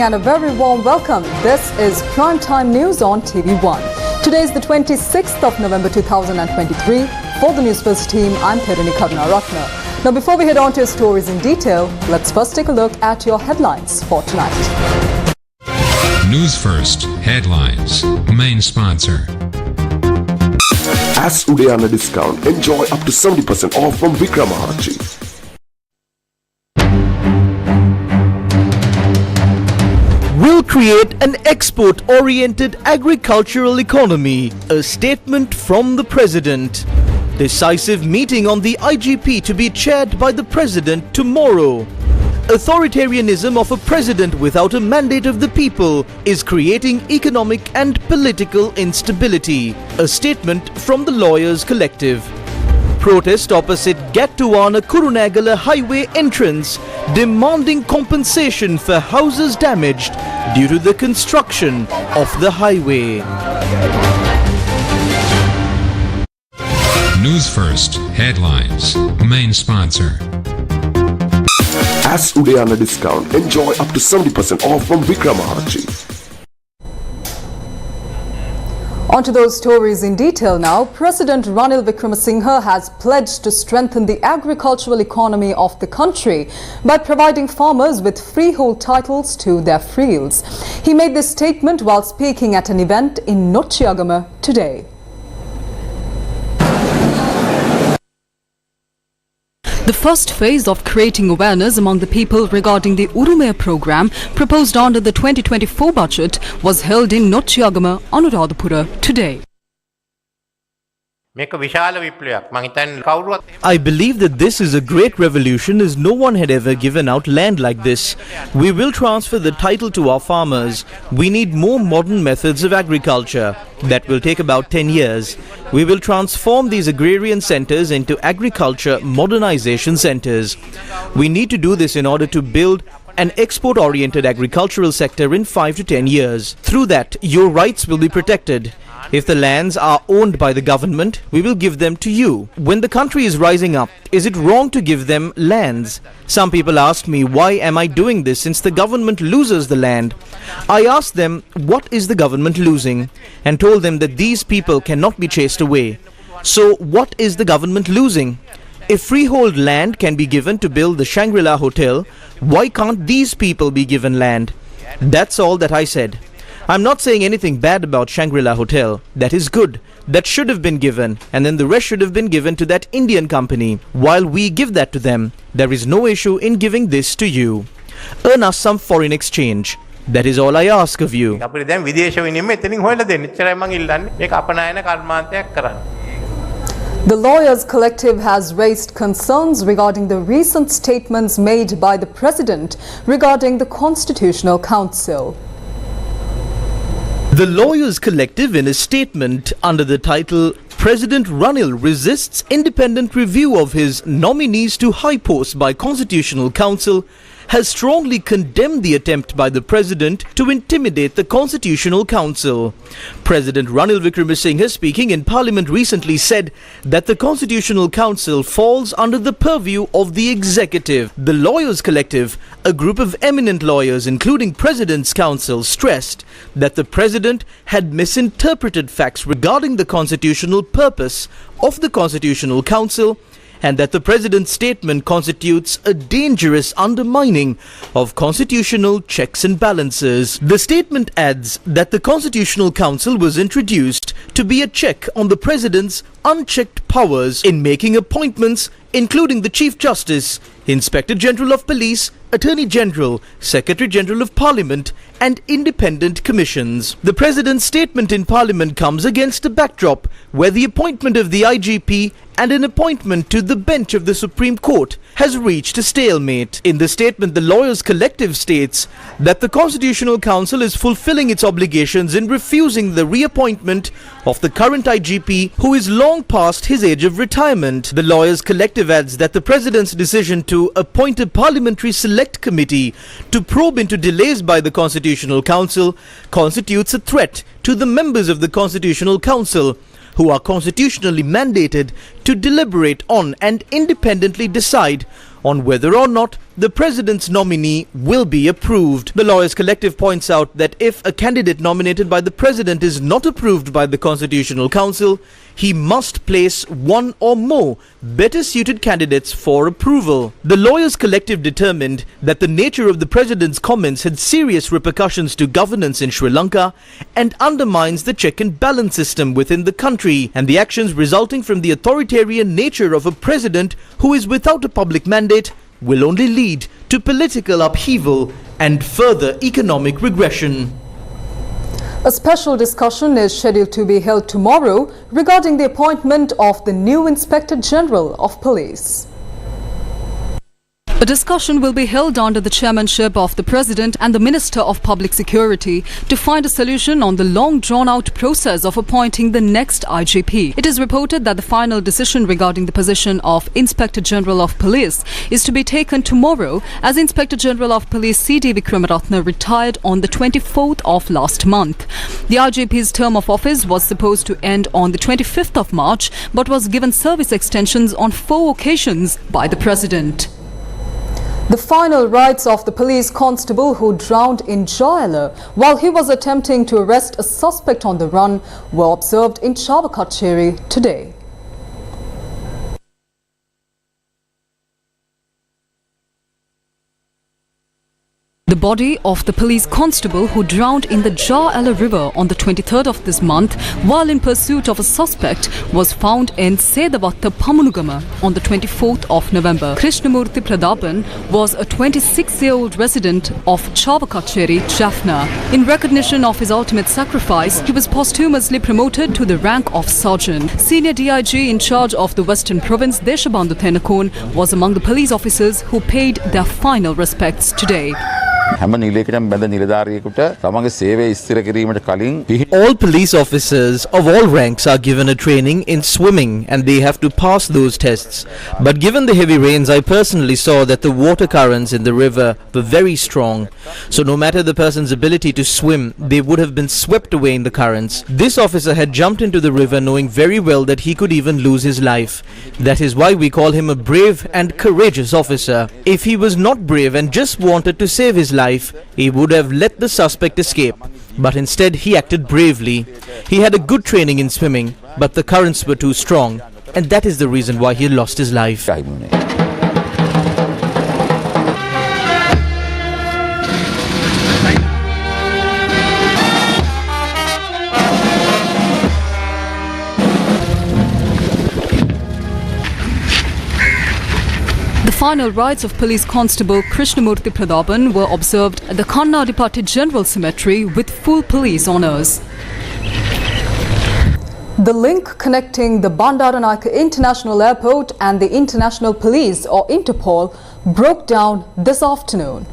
evening and a very warm welcome. This is Primetime News on TV1. Today is the 26th of November 2023. For the Newsfirst team, I'm Perini Karnaratna. Now, before we head on to your stories in detail, let's first take a look at your headlines for tonight. Newsfirst headlines. Main sponsor. As today on a discount, enjoy up to 70% off from Vikramahachi. Will create an export-oriented agricultural economy, a statement from the President. Decisive meeting on the IGP to be chaired by the President tomorrow. Authoritarianism of a president without a mandate of the people is creating economic and political instability, a statement from the Lawyers Collective. Protest opposite Gattuwana Kurunegala highway entrance demanding compensation for houses damaged due to the construction of the highway. Newsfirst headlines. Main sponsor. As today on a discount, enjoy up to 70% off from Vikramahachi. On to those stories in detail now. President Ranil Wickremesinghe has pledged to strengthen the agricultural economy of the country by providing farmers with freehold titles to their fields. He made this statement while speaking at an event in Nochiagama today. The first phase of creating awareness among the people regarding the Urume program proposed under the 2024 budget was held in Nochiagama, Anuradhapura today. I believe that this is a great revolution as no one had ever given out land like this. We will transfer the title to our farmers. We need more modern methods of agriculture. That will take about 10 years. We will transform these agrarian centers into agriculture modernization centers. We need to do this in order to build an export-oriented agricultural sector in 5 to 10 years. Through that, your rights will be protected. If the lands are owned by the government, we will give them to you. When the country is rising up, is it wrong to give them lands? Some people ask me, why am I doing this since the government loses the land? I asked them, what is the government losing? And told them that these people cannot be chased away. So what is the government losing? If freehold land can be given to build the Shangri-La Hotel, why can't these people be given land? That's all that I said. I'm not saying anything bad about Shangri-La Hotel. That is good. That should have been given, and then the rest should have been given to that Indian company. While we give that to them, there is no issue in giving this to you. Earn us some foreign exchange. That is all I ask of you. The Lawyers Collective has raised concerns regarding the recent statements made by the President regarding the Constitutional Council. The Lawyers Collective, in a statement under the title President Ranil Resists Independent Review of His Nominees to High Posts by Constitutional Council, has strongly condemned the attempt by the President to intimidate the Constitutional Council. President Ranil Wickremesinghe, speaking in Parliament recently, said that the Constitutional Council falls under the purview of the Executive. The Lawyers Collective, a group of eminent lawyers including President's Council, stressed that the President had misinterpreted facts regarding the constitutional purpose of the Constitutional Council and that the President's statement constitutes a dangerous undermining of constitutional checks and balances. The statement adds that the Constitutional Council was introduced to be a check on the President's unchecked powers in making appointments, including the Chief Justice, Inspector General of Police, Attorney General, Secretary General of Parliament and independent commissions. The President's statement in Parliament comes against a backdrop where the appointment of the IGP and an appointment to the bench of the Supreme Court has reached a stalemate. In the statement, the Lawyers Collective states that the Constitutional Council is fulfilling its obligations in refusing the reappointment of the current IGP, who is long past his age of retirement. The Lawyers Collective adds that the President's decision to appoint a parliamentary select committee to probe into delays by the Constitutional Council constitutes a threat to the members of the Constitutional Council, who are constitutionally mandated to deliberate on and independently decide on whether or not the president's nominee will be approved. The Lawyers Collective points out that if a candidate nominated by the president is not approved by the Constitutional Council, he must place one or more better suited candidates for approval. The Lawyers Collective determined that the nature of the president's comments had serious repercussions to governance in Sri Lanka and undermines the check and balance system within the country, and the actions resulting from the authoritarian nature of a president who is without a public mandate will only lead to political upheaval and further economic regression. A special discussion is scheduled to be held tomorrow regarding the appointment of the new Inspector General of Police. A discussion will be held under the chairmanship of the President and the Minister of Public Security to find a solution on the long drawn-out process of appointing the next IGP. It is reported that the final decision regarding the position of Inspector General of Police is to be taken tomorrow, as Inspector General of Police C.D. Wickramaratne retired on the 24th of last month. The IGP's term of office was supposed to end on the 25th of March but was given service extensions on 4 occasions by the President. The final rites of the police constable who drowned in Jaila while he was attempting to arrest a suspect on the run were observed in Chavakacheri today. The body of the police constable who drowned in the Jaila River on the 23rd of this month while in pursuit of a suspect was found in Sedavatta Pamunugama on the 24th of November. Krishnamurthy Pradhapan was a 26-year-old resident of Chavakacheri, Jaffna. In recognition of his ultimate sacrifice, he was posthumously promoted to the rank of sergeant. Senior DIG in charge of the Western Province, Deshabandhu Thenakone, was among the police officers who paid their final respects today. All police officers of all ranks are given a training in swimming and they have to pass those tests. But given the heavy rains, I personally saw that the water currents in the river were very strong. So no matter the person's ability to swim, they would have been swept away in the currents. This officer had jumped into the river knowing very well that he could even lose his life. That is why we call him a brave and courageous officer. If he was not brave and just wanted to save his life, he would have let the suspect escape. But instead he acted bravely. He had a good training in swimming, but the currents were too strong, and that is the reason why he lost his life. The final rites of Police Constable Krishnamurthy Pradhapan were observed at the Kannadipatti General Cemetery with full police honours. The link connecting the Bandaranaike International Airport and the International Police or Interpol broke down this afternoon.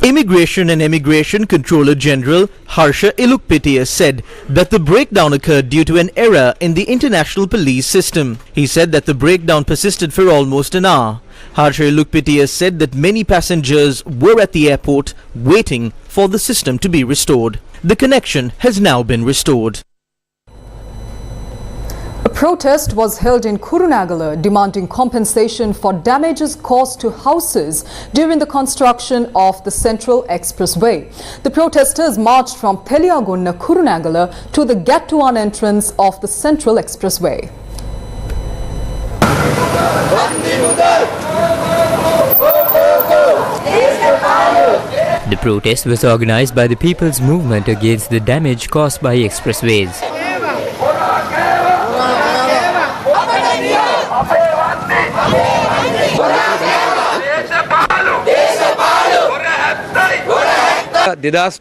Immigration and Immigration Controller General Harsha Ilukpitiya said that the breakdown occurred due to an error in the international police system. He said that the breakdown persisted for almost an hour. Harsha Ilukpitiya said that many passengers were at the airport waiting for the system to be restored. The connection has now been restored. A protest was held in Kurunegala demanding compensation for damages caused to houses during the construction of the Central Expressway. The protesters marched from Teliyagunna, Kurunegala to the Gattuan entrance of the Central Expressway. The protest was organized by the People's Movement against the damage caused by expressways.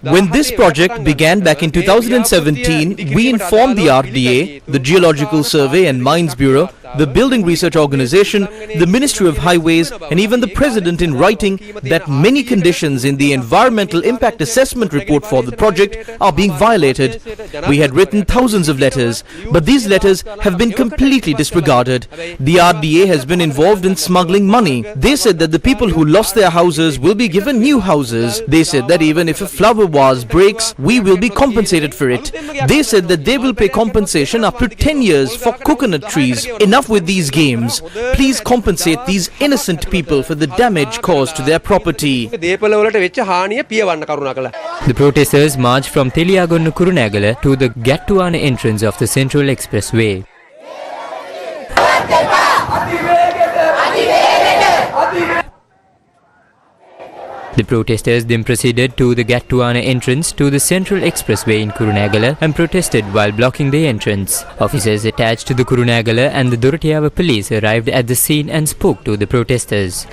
When this project began back in 2017, we informed the RDA, the Geological Survey and Mines Bureau, the Building Research Organization, the Ministry of Highways and even the President in writing that many conditions in the Environmental Impact Assessment report for the project are being violated. We had written thousands of letters, but these letters have been completely disregarded. The RDA has been involved in smuggling money. They said that the people who lost their houses will be given new houses. They said that even if a flower vase breaks, we will be compensated for it. They said that they will pay compensation up to 10 years for coconut trees. Enough Enough with these games. Please compensate these innocent people for the damage caused to their property. The protesters marched from Teliyagonnu Kurunegala to the Gattuwana entrance of the Central Expressway. The protesters then proceeded to the Gattuwana entrance to the Central Expressway in Kurunegala and protested while blocking the entrance. Officers attached to the Kurunegala and the Dorothiyawa police arrived at the scene and spoke to the protesters.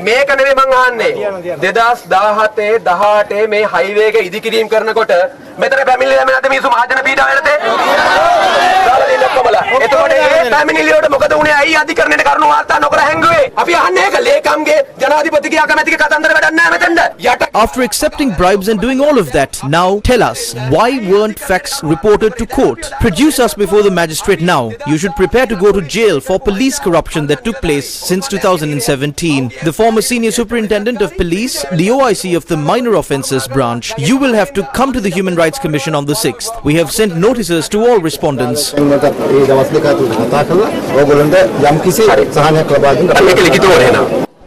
මේක නෙමෙයි මං අහන්නේ 2017 18 මේ highway එක ඉදිකිරීම කරනකොට මෙතන පැමිණිලි දැම්මේ නැද්ද මිනිස්සු මහජන පීඩාව යටතේ දාලා දෙන්න ඔක්කොමලා එතකොට මේ පැමිණිලි වලට මොකද උනේ ඇයි අධිකරණයට කරුණු වාර්තා නොකර හැංගුවේ අපි අහන්නේ ඒක ලේකම්ගේ ජනාධිපතිගේ අකමැතිගේ කතන්දර වැඩක් නැහැ මෙතනද යට. After accepting bribes and doing all of that, now tell us, why weren't facts reported to court? Produce us before the magistrate now. You should prepare to go to jail for police corruption that took place since 2017. The former senior superintendent of police, the OIC of the minor offences branch, you will have to come to the Human Rights Commission on the 6th. We have sent notices to all respondents.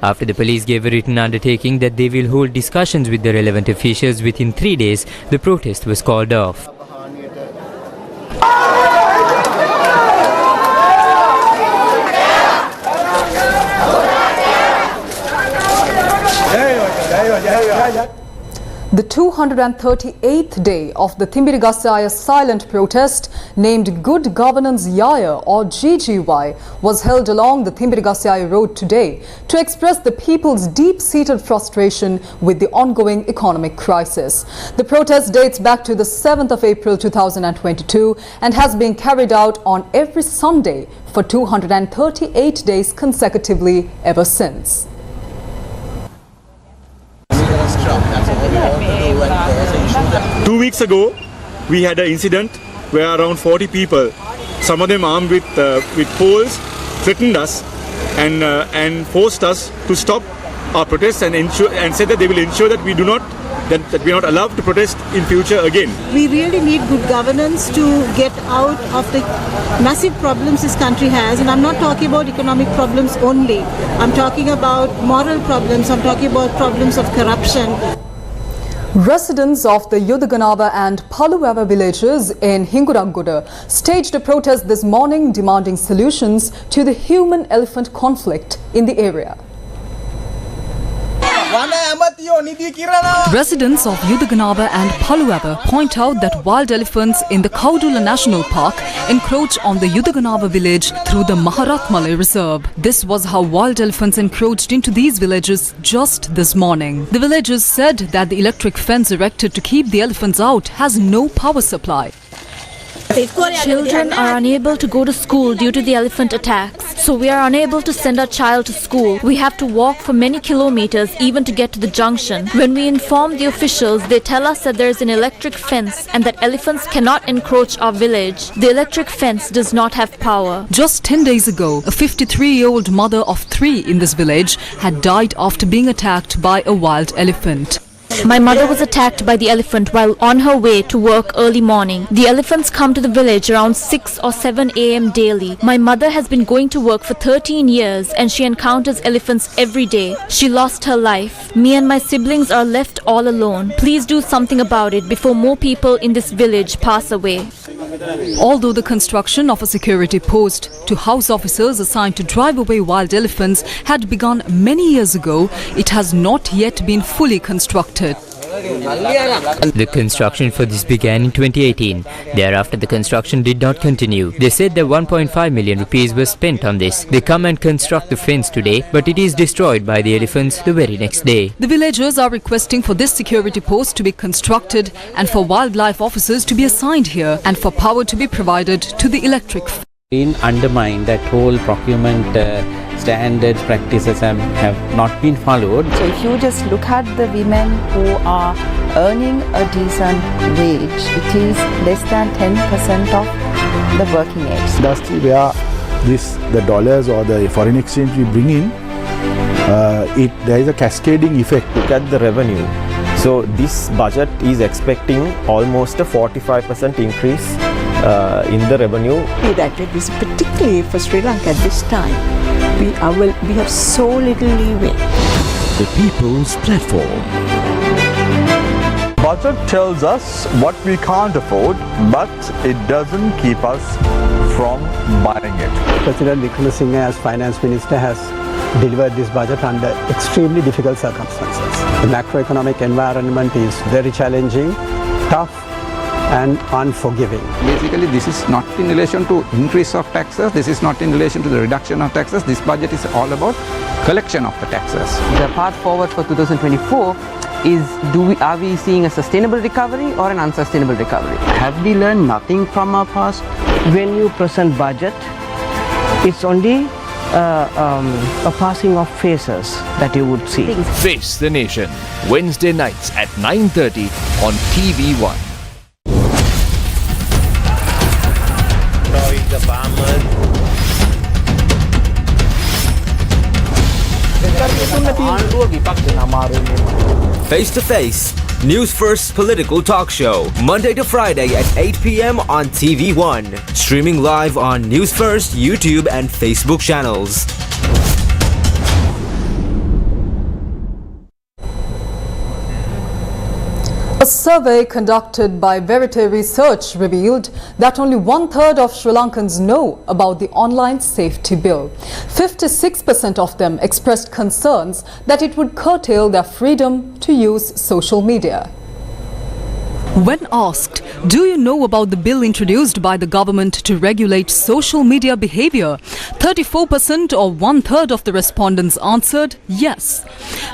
After the police gave a written undertaking that they will hold discussions with the relevant officials within 3 days, the protest was called off. The 238th day of the Thimbirigasaya silent protest, named Good Governance Yaya or GGY, was held along the Thimbirigasaya road today to express the people's deep-seated frustration with the ongoing economic crisis. The protest dates back to the 7th of April 2022 and has been carried out on every Sunday for 238 days consecutively ever since. 2 weeks ago, we had an incident where around 40 people, some of them armed with poles, threatened us and forced us to stop our protests and said that they will ensure that we are not allowed to protest in future again. We really need good governance to get out of the massive problems this country has, and I'm not talking about economic problems only. I'm talking about moral problems, I'm talking about problems of corruption. Residents of the Yudaganava and Paluava villages in Hinguraguda staged a protest this morning demanding solutions to the human-elephant conflict in the area. Residents of Yudaganava and Paluava point out that wild elephants in the Kaudula National Park encroach on the Yudaganava village through the Maharatmale Reserve. This was how wild elephants encroached into these villages just this morning. The villagers said that the electric fence erected to keep the elephants out has no power supply. Children are unable to go to school due to the elephant attacks. So we are unable to send our child to school. We have to walk for many kilometers even to get to the junction. When we inform the officials, they tell us that there is an electric fence and that elephants cannot encroach our village. The electric fence does not have power. Just 10 days ago, a 53-year-old mother of 3 in this village had died after being attacked by a wild elephant. My mother was attacked by the elephant while on her way to work early morning. The elephants come to the village around 6 or 7 a.m. daily. My mother has been going to work for 13 years and she encounters elephants every day. She lost her life. Me and my siblings are left all alone. Please do something about it before more people in this village pass away. Although the construction of a security post to house officers assigned to drive away wild elephants had begun many years ago, it has not yet been fully constructed. The construction for this began in 2018. Thereafter, the construction did not continue. They said that 1.5 million rupees was spent on this. They come and construct the fence today, but it is destroyed by the elephants the very next day. The villagers are requesting for this security post to be constructed and for wildlife officers to be assigned here and for power to be provided to the electric. Undermine that whole procurement standard practices have not been followed. So if you just look at the women who are earning a decent wage, it is less than 10% of the working age. Industry where the dollars or the foreign exchange we bring in, there is a cascading effect. Look at the revenue. So this budget is expecting almost a 45% increase in the revenue. That is particularly for Sri Lanka at this time. We have so little leeway. The People's Platform. Budget tells us what we can't afford, but it doesn't keep us from buying it. President Wickremesinghe as Finance Minister has delivered this budget under extremely difficult circumstances. The macroeconomic environment is very challenging, tough and unforgiving. Basically, this is not in relation to increase of taxes, this is not in relation to the reduction of taxes. This budget is all about collection of the taxes. The path forward for 2024 is, are we seeing a sustainable recovery or an unsustainable recovery? Have we learned nothing from our past? When you present budget, it's only a passing of phases that you would see. Face the Nation, Wednesday nights at 9:30 on TV1. The farmers. Face to Face, Newsfirst political talk show, Monday to Friday at 8 p.m. on TV1. Streaming live on Newsfirst, YouTube and Facebook channels. A survey conducted by Verite Research revealed that only 1/3 of Sri Lankans know about the online safety bill. 56% of them expressed concerns that it would curtail their freedom to use social media. When asked, do you know about the bill introduced by the government to regulate social media behavior? 34% or 1/3 of the respondents answered yes.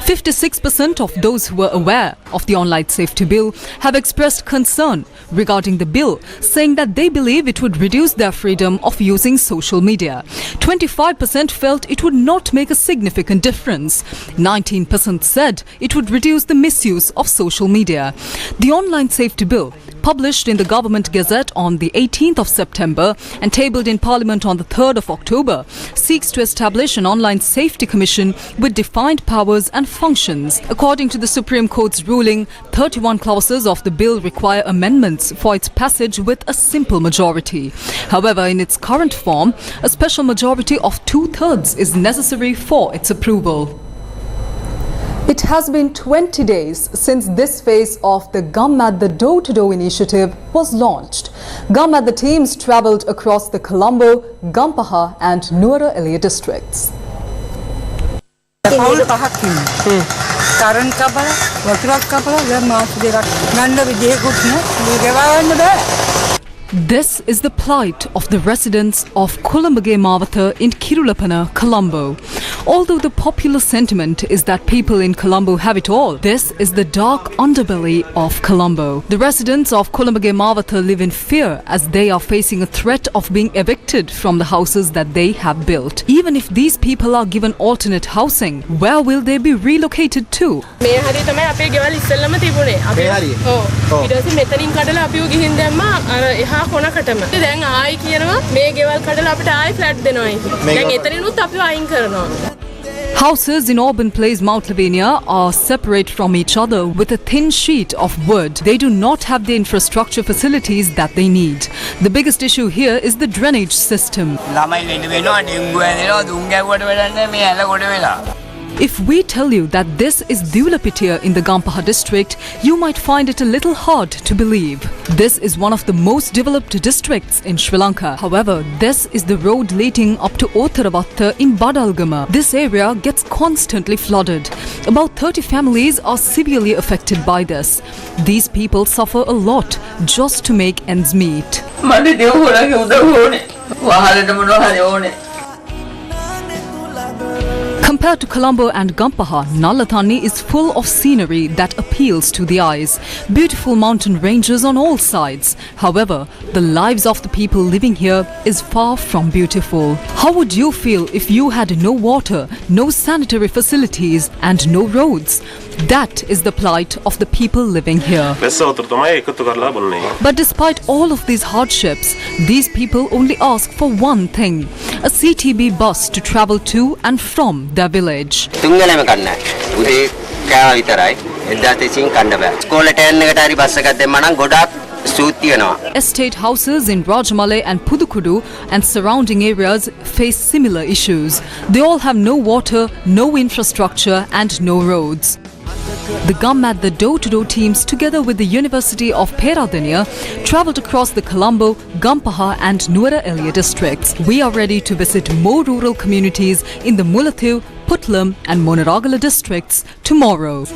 56% of those who were aware of the online safety bill have expressed concern regarding the bill, saying that they believe it would reduce their freedom of using social media. 25% felt it would not make a significant difference. 19% said it would reduce the misuse of social media. The online safety bill, published in the Government Gazette on the 18th of September and tabled in Parliament on the 3rd of October, seeks to establish an online safety commission with defined powers and functions. According to the Supreme Court's ruling, 31 clauses of the bill require amendments for its passage with a simple majority. However, in its current form, a special majority of 2/3 is necessary for its approval. It has been 20 days since this phase of the Gammadda door-to-door initiative was launched. Gammadda teams travelled across the Colombo, Gampaha and Nuwara Eliya districts. This is the plight of the residents of Gammadda in Kirulapana, Colombo. Although the popular sentiment is that people in Colombo have it all, this is the dark underbelly of Colombo. The residents of Gammadda live in fear as they are facing a threat of being evicted from the houses that they have built. Even if these people are given alternate housing, where will they be relocated to? Houses in Auburn Place, Mount Lavinia are separate from each other with a thin sheet of wood. They do not have the infrastructure facilities that they need. The biggest issue here is the drainage system. If we tell you that this is Dulapitiya in the Gampaha district, you might find it a little hard to believe. This is one of the most developed districts in Sri Lanka. However, this is the road leading up to Otarabatta in Badalgama. This area gets constantly flooded. About 30 families are severely affected by this. These people suffer a lot just to make ends meet. Compared to Colombo and Gampaha, Nalathanni is full of scenery that appeals to the eyes. Beautiful mountain ranges on all sides. However, the lives of the people living here is far from beautiful. How would you feel if you had no water, no sanitary facilities and no roads? That is the plight of the people living here. But despite all of these hardships, these people only ask for one thing: a CTB bus to travel to and from their village. Estate houses in Rajmale and Pudukudu and surrounding areas face similar issues. They all have no water, no infrastructure and no roads. The Gammadda door-to-door teams, together with the University of Peradeniya, travelled across the Colombo, Gampaha and Nuwara Eliya districts. We are ready to visit more rural communities in the Mullathil, Putlam and Monaragala districts tomorrow.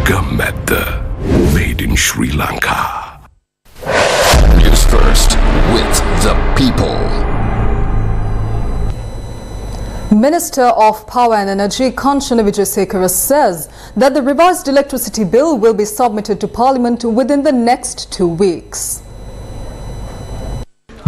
Gammadda, made in Sri Lanka. Newsfirst, with the people. Minister of Power and Energy Kanchana Vijayasekara says that the revised electricity bill will be submitted to Parliament within the next 2 weeks.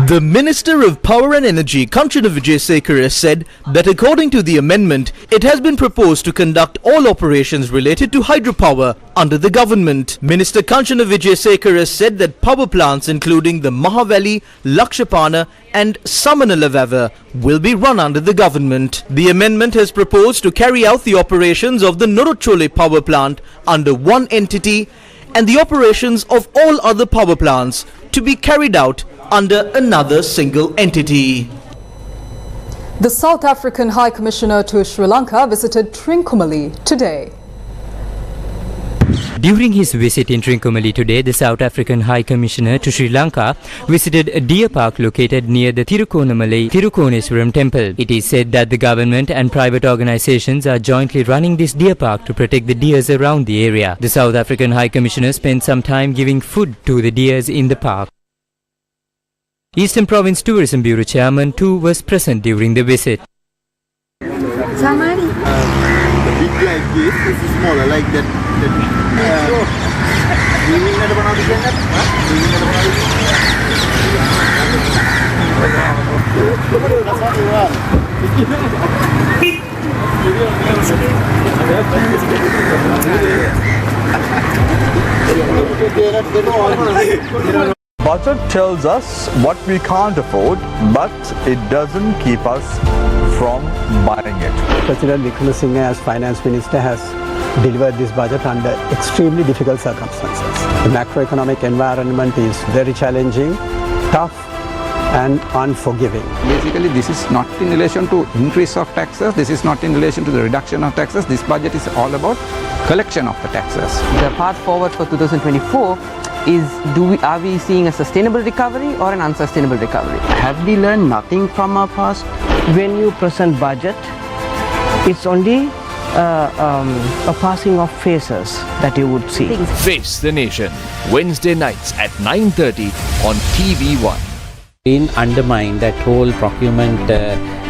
The Minister of Power and Energy, Kanchana Vijayasekara, said that according to the amendment, it has been proposed to conduct all operations related to hydropower under the government. Minister Kanchana Vijayasekara said that power plants including the Mahavali, Lakshapana and Samanalavavar will be run under the government. The amendment has proposed to carry out the operations of the Norochole power plant under one entity and the operations of all other power plants to be carried out under another single entity. The South African High Commissioner to Sri Lanka visited Trincomalee today. During his visit in Trincomalee today, the South African High Commissioner to Sri Lanka visited a deer park located near the Tirukonamalai Tirukoneswaram temple. It is said that the government and private organizations are jointly running this deer park to protect the deers around the area. The South African High Commissioner spent some time giving food to the deers in the park. Eastern Province Tourism Bureau Chairman too was present during the visit. Samari. The big like this is smaller like that. Budget tells us what we can't afford, but it doesn't keep us from buying it. President Wickremesinghe as Finance Minister has delivered this budget under extremely difficult circumstances. The macroeconomic environment is very challenging, tough and unforgiving. Basically, this is not in relation to increase of taxes, this is not in relation to the reduction of taxes. This budget is all about collection of the taxes. The path forward for 2024 is, are we seeing a sustainable recovery or an unsustainable recovery? Have we learned nothing from our past? When you present budget, it's only a passing of phases that you would see. Face the Nation, Wednesday nights at 9:30 on TV1. Been undermined, that whole procurement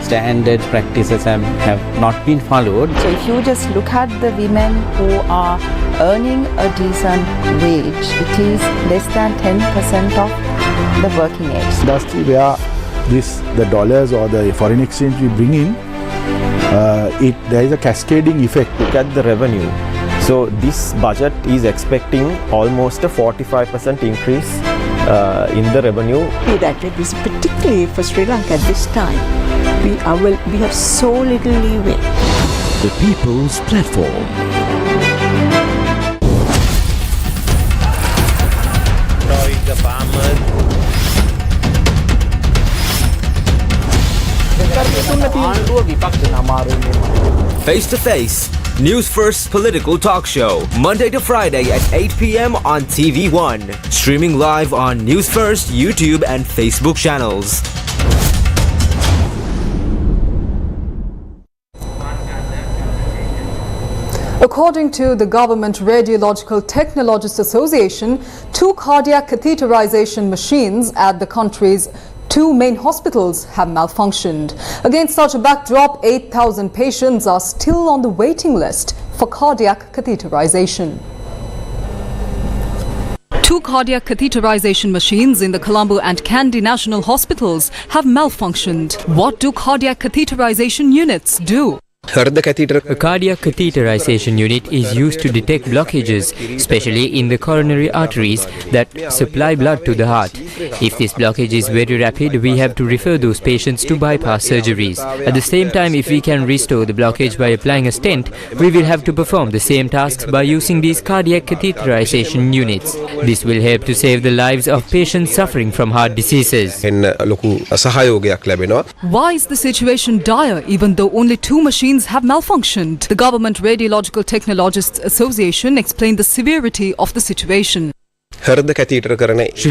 standards practices have not been followed. So if you just look at the women who are earning a decent wage, it is less than 10% of the working age. Industry where the dollars or the foreign exchange we bring in, there is a cascading effect. Look at the revenue. So this budget is expecting almost a 45% increase in the revenue. That it is particularly for Sri Lanka at this time. We have so little leeway. The People's Platform. The farmers. Face to Face, Newsfirst political talk show, Monday to Friday at 8 p.m. on TV1. Streaming live on Newsfirst, YouTube and Facebook channels. According to the Government Radiological Technologists Association, 2 cardiac catheterization machines at the country's 2 main hospitals have malfunctioned. Against such a backdrop, 8,000 patients are still on the waiting list for cardiac catheterization. 2 cardiac catheterization machines in the Colombo and Kandy National Hospitals have malfunctioned. What do cardiac catheterization units do? A cardiac catheterization unit is used to detect blockages, especially in the coronary arteries that supply blood to the heart. If this blockage is very rapid, we have to refer those patients to bypass surgeries. At the same time, if we can restore the blockage by applying a stent, we will have to perform the same tasks by using these cardiac catheterization units. This will help to save the lives of patients suffering from heart diseases. Why is the situation dire even though only 2 machines have malfunctioned? The Government Radiological Technologists Association explained the severity of the situation. Sri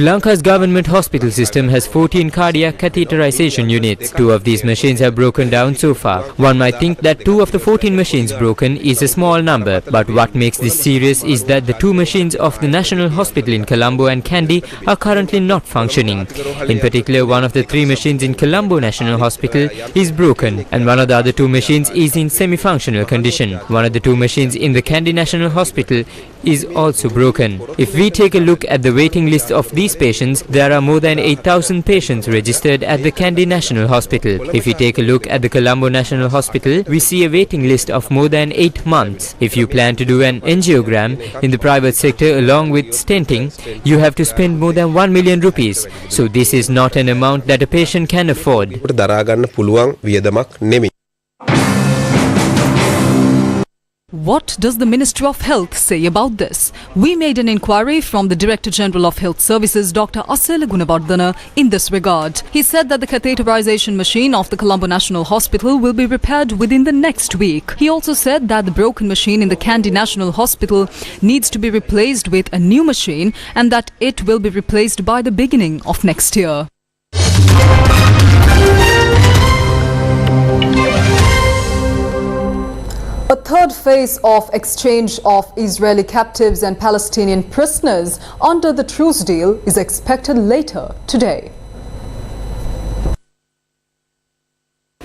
Lanka's government hospital system has 14 cardiac catheterization units. 2 of these machines have broken down so far. One might think that 2 of the 14 machines broken is a small number, but what makes this serious is that the 2 machines of the National Hospital in Colombo and Kandy are currently not functioning. In particular, one of the 3 machines in Colombo National Hospital is broken, and one of the other 2 machines is in semi-functional condition. One of the 2 machines in the Kandy National Hospital is also broken. If we take a look at the waiting list of these patients, there are more than 8,000 patients registered at the Kandy National Hospital. If we take a look at the Colombo National Hospital, we see a waiting list of more than 8 months. If you plan to do an angiogram in the private sector along with stenting, you have to spend more than 1 million rupees. So this is not an amount that a patient can afford. What does the Ministry of Health say about this? We made an inquiry from the Director General of Health Services, Dr. Gammadda, in this regard. He said that the catheterization machine of the Colombo National Hospital will be repaired within the next week. He also said that the broken machine in the Kandy National Hospital needs to be replaced with a new machine and that it will be replaced by the beginning of next year. A third phase of exchange of Israeli captives and Palestinian prisoners under the truce deal is expected later today.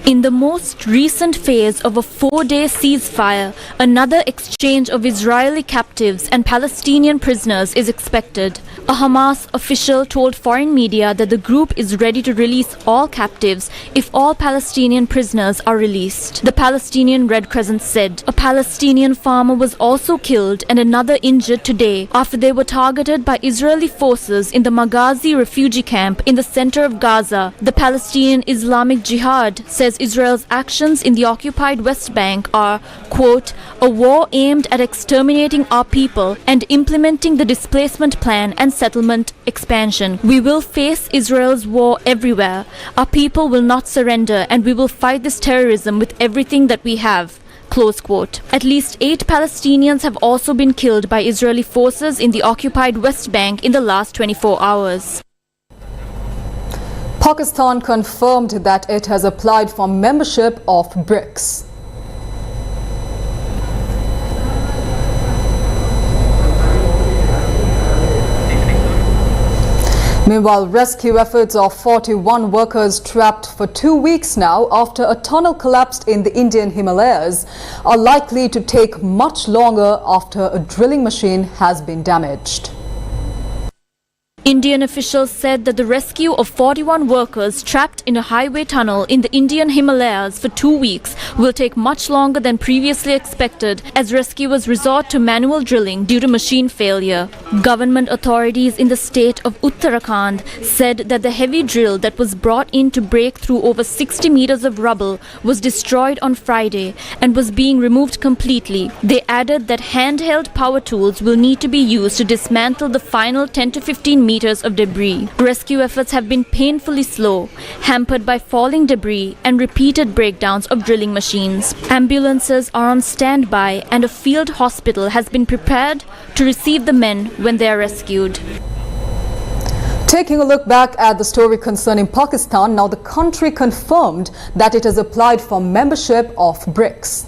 In the most recent phase of a 4-day ceasefire, another exchange of Israeli captives and Palestinian prisoners is expected. A Hamas official told foreign media that the group is ready to release all captives if all Palestinian prisoners are released. The Palestinian Red Crescent said a Palestinian farmer was also killed and another injured today after they were targeted by Israeli forces in the Maghazi refugee camp in the center of Gaza. The Palestinian Islamic Jihad says Israel's actions in the occupied West Bank are, quote, a war aimed at exterminating our people and implementing the displacement plan and settlement expansion. We will face Israel's war everywhere. Our people will not surrender and we will fight this terrorism with everything that we have. Close quote. At least 8 Palestinians have also been killed by Israeli forces in the occupied West Bank in the last 24 hours. Pakistan confirmed that it has applied for membership of BRICS. Meanwhile, rescue efforts of 41 workers trapped for 2 weeks now after a tunnel collapsed in the Indian Himalayas are likely to take much longer after a drilling machine has been damaged. Indian officials said that the rescue of 41 workers trapped in a highway tunnel in the Indian Himalayas for 2 weeks will take much longer than previously expected as rescuers resort to manual drilling due to machine failure. Government authorities in the state of Uttarakhand said that the heavy drill that was brought in to break through over 60 meters of rubble was destroyed on Friday and was being removed completely. They added that handheld power tools will need to be used to dismantle the final 10 to 15 meters of debris. Rescue efforts have been painfully slow, hampered by falling debris and repeated breakdowns of drilling machines. Ambulances are on standby and a field hospital has been prepared to receive the men when they are rescued. Taking a look back at the story concerning Pakistan, now the country confirmed that it has applied for membership of BRICS.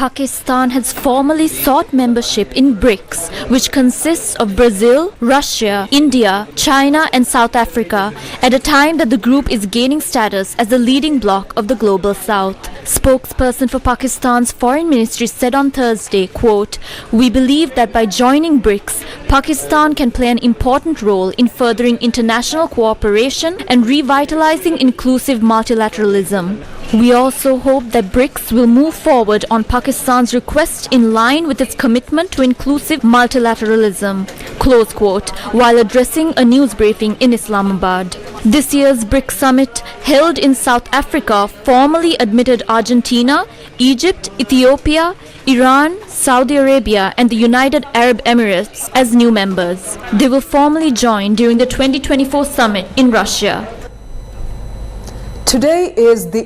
Pakistan has formally sought membership in BRICS, which consists of Brazil, Russia, India, China and South Africa, at a time that the group is gaining status as the leading bloc of the Global South. Spokesperson for Pakistan's Foreign Ministry said on Thursday, quote, "We believe that by joining BRICS, Pakistan can play an important role in furthering international cooperation and revitalizing inclusive multilateralism. We also hope that BRICS will move forward on Pakistan's request in line with its commitment to inclusive multilateralism," close quote, while addressing a news briefing in Islamabad. This year's BRICS summit, held in South Africa, formally admitted Argentina, Egypt, Ethiopia, Iran, Saudi Arabia and the United Arab Emirates as new members. They will formally join during the 2024 summit in Russia. Today is the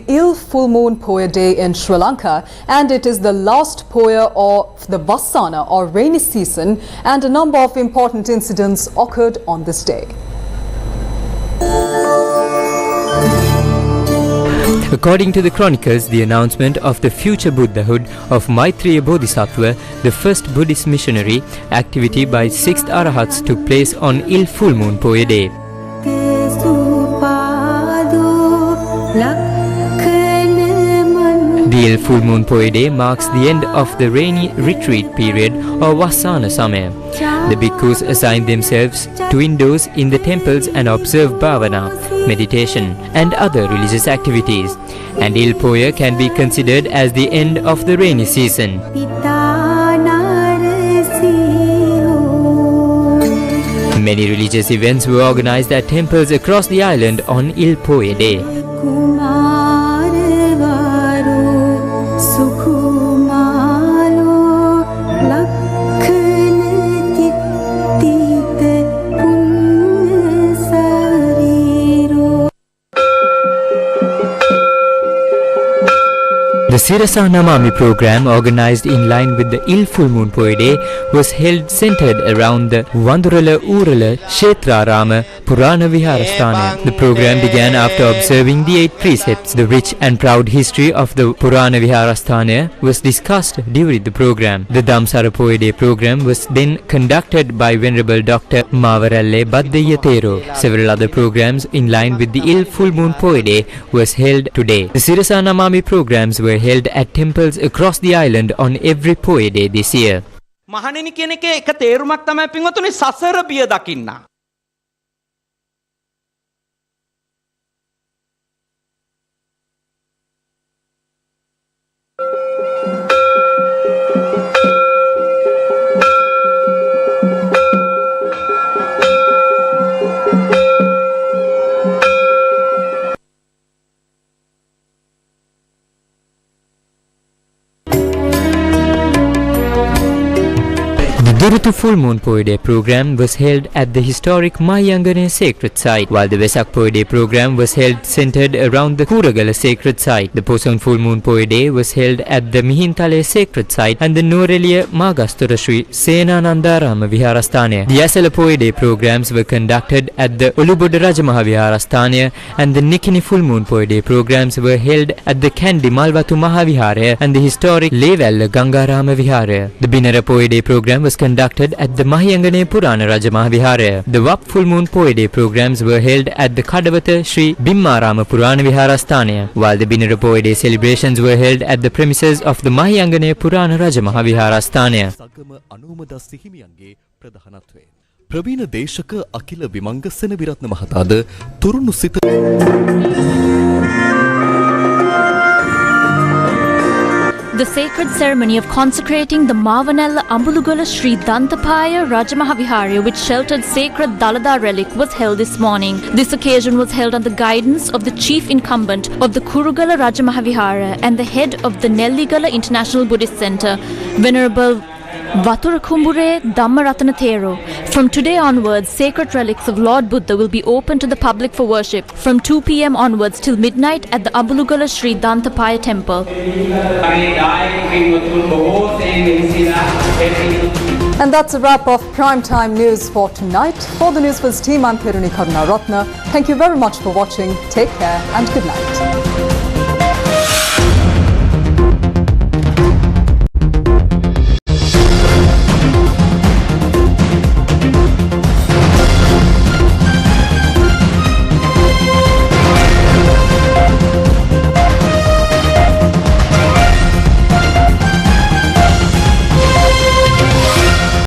full moon Poya day in Sri Lanka, and it is the last Poya of the Vasana or rainy season, and a number of important incidents occurred on this day. According to the chronicles, the announcement of the future Buddhahood of Maitreya Bodhisattva, the first Buddhist missionary activity by 6th Arahats, took place on full moon Poya day. The full moon Poya day marks the end of the rainy retreat period or Vasana Samaya. The bhikkhus assign themselves to indoors in the temples and observe bhavana, meditation and other religious activities. And Poya can be considered as the end of the rainy season. Many religious events were organized at temples across the island on Poya day. The Sirasa Namami program, organized in line with the full moon Poya day, was held centered around the Vandurala Urala Kshetrarama Purana Viharasthana. The program began after observing the 8 precepts. The rich and proud history of the Purana Viharasthana was discussed during the program. The Damsara Poya day program was then conducted by Venerable Dr. Mavaralle Baddeyatero. Several other programs in line with the full moon Poya day was held today. The Sirasa Namami programs were held at temples across the island on every Poya day this year. මහණෙනි කියන එකේ එක තේරුමක් තමයි පින්වතුනි සසර බිය දකින්න. The full moon Poya day program was held at the historic Mahayangane sacred site, while the Vesak Poya day program was held centered around the Kuragala sacred site. The Poson full moon Poya day was held at the Mihintale sacred site and the Nurelia Magastura Sri Senanandarama Viharasthana. The Asala Poya day programs were conducted at the Uluboda Rajamaha Viharasthana, and the Nikini full moon Poya day programs were held at the Kandi Malvatu Mahavihara and the historic Levella Gangarama Vihara. The Binara Poya day program was conducted at the Mahayangane Purana Rajamaha Vihara. The Vap full moon Poya day programs were held at the Kadavata Sri Bimmarama Purana Viharasthana, while the Binara Poya day celebrations were held at the premises of the Mahayangane Purana Rajamaha Viharasthana. ප්‍රවීණ දේශක Akila විමංග Seneviratne මහතාද තුරුණු සිත The sacred ceremony of consecrating the Mavanella Ambulugala Sri Dantapaya Rajamahavihara, which sheltered sacred Dalada relic, was held this morning. This occasion was held on the guidance of the chief incumbent of the Kurugala Rajamahavihara and the head of the Nelligala International Buddhist Center, Venerable Vaturakumbure Dhammaratana Thero. From today onwards, sacred relics of Lord Buddha will be open to the public for worship from 2 p.m. onwards till midnight at the Abulugala Sri Dantapaya temple. And that's a wrap of Primetime News for tonight. For the Newsfirst team, I'm Peruni Karuna Ratna. Thank you very much for watching. Take care and good night.